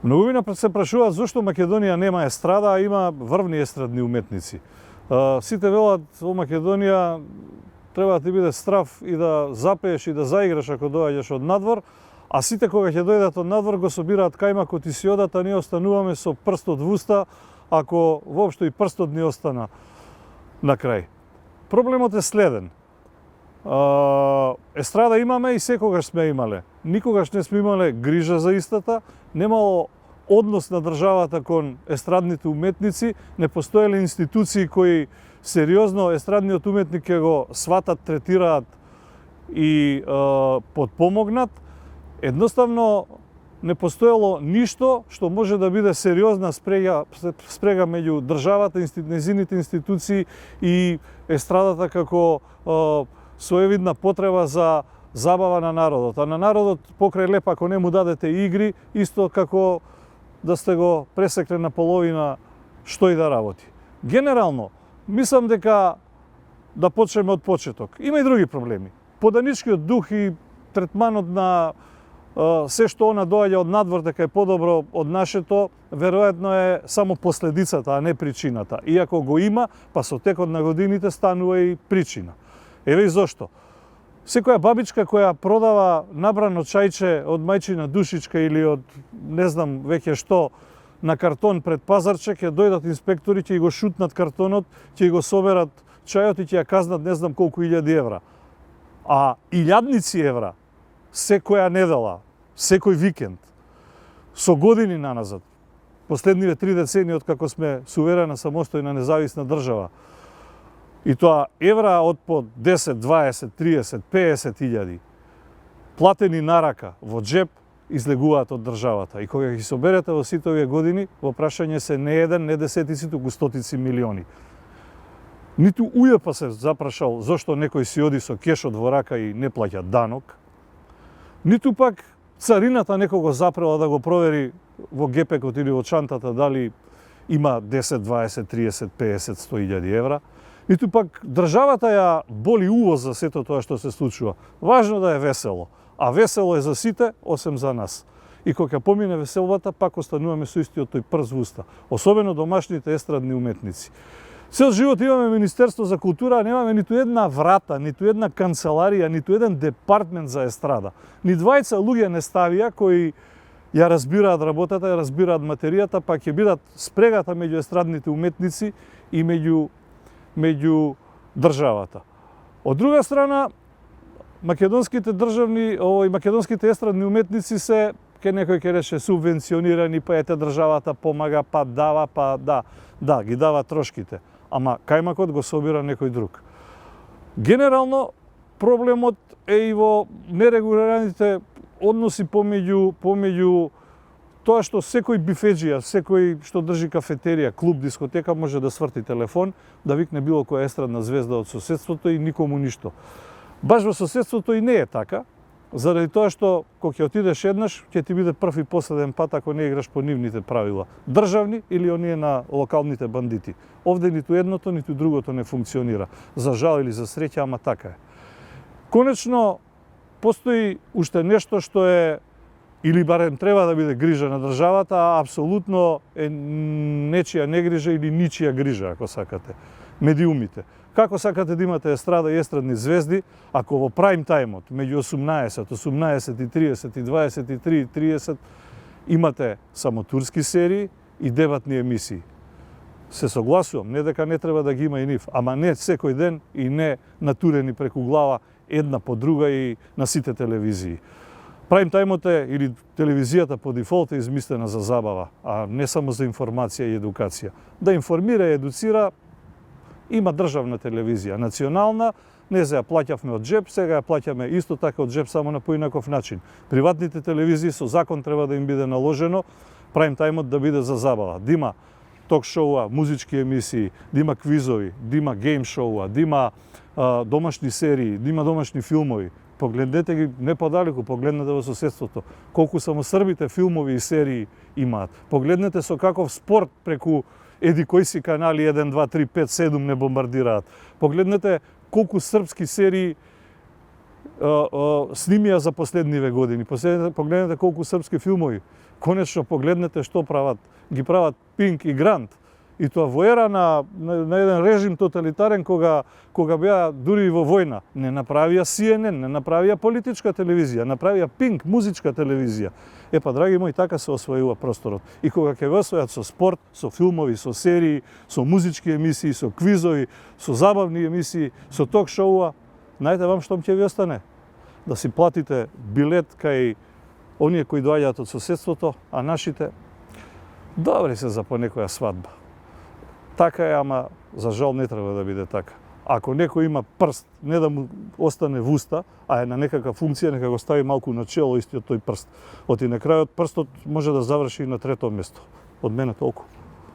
Многумина се прашуваат зошто Македонија нема естрада, а има врвни естрадни уметници. Сите велат во Македонија треба да ти биде страв и да запееш и да заиграш ако доаѓаш од надвор, а сите кога ќе дојдат од надвор го собираат кајмакот и си одат, а ние остануваме со прстот во уста, ако воопшто и прстот ни остана на крај. Проблемот е следен. Естрада имаме и секогаш сме имале. Никогаш не сме имале грижа за истата, немало однос на државата кон естрадните уметници, не постоеле институции кои сериозно естрадниот уметник ќе го сватат, третираат и подпомогнат. Едноставно не постоело ништо што може да биде сериозна спрега меѓу државата, незините институции и естрадата како своевидна потреба за забава на народот. А на народот покрај леп ако не му дадете игри, исто како да сте го пресекле на половина што и да работи. Генерално, мислам дека да почнеме од почеток. Има и други проблеми. Поданичкиот дух и третманот на се што она доаѓа од надвор дека е подобро од нашето, веројатно е само последицата, а не причината. Иако го има, па со текот на годините станува и причина. Еве и зошто. Секоја бабичка која продава набрано чајче од мајчина душичка или од не знам веќе што на картон пред пазарче, ќе дојдат инспектори, ќе го шутнат картонот, ќе го соберат чајот и ќе ја казнат не знам колку илјади евра. А илјадници евра секоја недела, секој викенд, со години наназад, последниве 3 децении од како сме суверена, самостојна, независна држава, и тоа евра од по 10, 20, 30, 50 илјади, платени на рака во джеп, излегуваат од државата. И кога ги соберете во сите овие години, во прашање се не еден, не десетици, туку стотици милиони. Ниту УЈП се запрашал зошто некој си оди со кешот во рака и не плаќа данок, ниту пак царината некого запрела да го провери во гепекот или во чантата дали има 10, 20, 30, 50, 100 илјади евра, ниту пак државата ја боли увоз за сето тоа што се случува. Важно да е весело, а весело е за сите, осем за нас. И кога ќе помине веселбата, пак остануваме со истиот тој прз во уста, особено домашните естрадни уметници. Цел живот имаме Министерство за култура, а немаме ниту една врата, ниту една канцеларија, ниту еден департмент за естрада. Ни двајца луѓе не ставија кои ја разбираат работата, ја разбираат материјата, па ќе бидат спрегата меѓу естрадните уметници и меѓу државата. Од друга страна, македонските естрадни уметници се ке некој ќе рече субвенционирани, па ете државата помага, па дава, па да, ги дава трошките. Ама кајмакот го собира некој друг. Генерално, проблемот е и во нерегулираните односи помеѓу тоа што секој бифеџија, секој што држи кафетерија, клуб, дискотека може да сврти телефон, да викне било која естрадна звезда од соседството и никому ништо. Баш во соседството и не е така, заради тоа што кога ќе отидеш еднаш, ќе ти биде прв и последен пат ако не играш по нивните правила, државни или оние на локалните бандити. Овде ниту едното, ниту другото не функционира. За жал или за среќа, ама така е. Конечно, постои уште нешто што е, или барем треба да биде грижа на државата, а апсолутно е нечија негрижа или ничија грижа, ако сакате. Медиумите. Како сакате да имате естрада и естрадни звезди, ако во прайм тајмот, меѓу 18, 18:30 и 23:30 имате само турски серии и дебатни емисии. Се согласувам, не дека не треба да ги има и нив, ама не секој ден и не натурени преку глава една по друга и на сите телевизии. Прайм тајмот е, или телевизијата по дефолт е измислена за забава, а не само за информација и едукација. Да информира и едуцира, има државна телевизија, национална, не за ја плаќавме од джеп, сега ја плаќаме исто така од джеп, само на поинаков начин. Приватните телевизии со закон треба да им биде наложено прайм тајмот да биде за забава. Да има ток-шоуа, музички емисии, да има квизови, да има гейм шоуа, да има домашни серии, да има домашни филмови. Погледнете ги не подалеку, погледнете во соседството. Колку само србите филмови и серии имаат. Погледнете со каков спорт преку еди кои си канали 1, 2, 3, 5, 7 не бомбардираат. Погледнете колку српски серии снимија за последниве години. Погледнете колку српски филмови. конечно погледнете што ги прават Пинк и Грант. И тоа во ера на еден режим тоталитарен кога беа дури и во војна. Не направија CNN, не направија политичка телевизија, направија Пинк, музичка телевизија. Па, драги мои, така се освојува просторот. И кога ќе го освојат со спорт, со филмови, со серии, со музички емисии, со квизови, со забавни емисии, со ток-шоуа, знаете вам што ќе ви остане? Да си платите билет кај оние кои доаѓаат од соседството, а нашите добри се за по некоја свадба. Така е, ама за жал не треба да биде така. Ако некој има прст, не да му остане в уста, а е на некаква функција, нека го стави малку на чело истиот тој прст. Оти на крајот прстот може да заврши и на трето место. Од мене толку.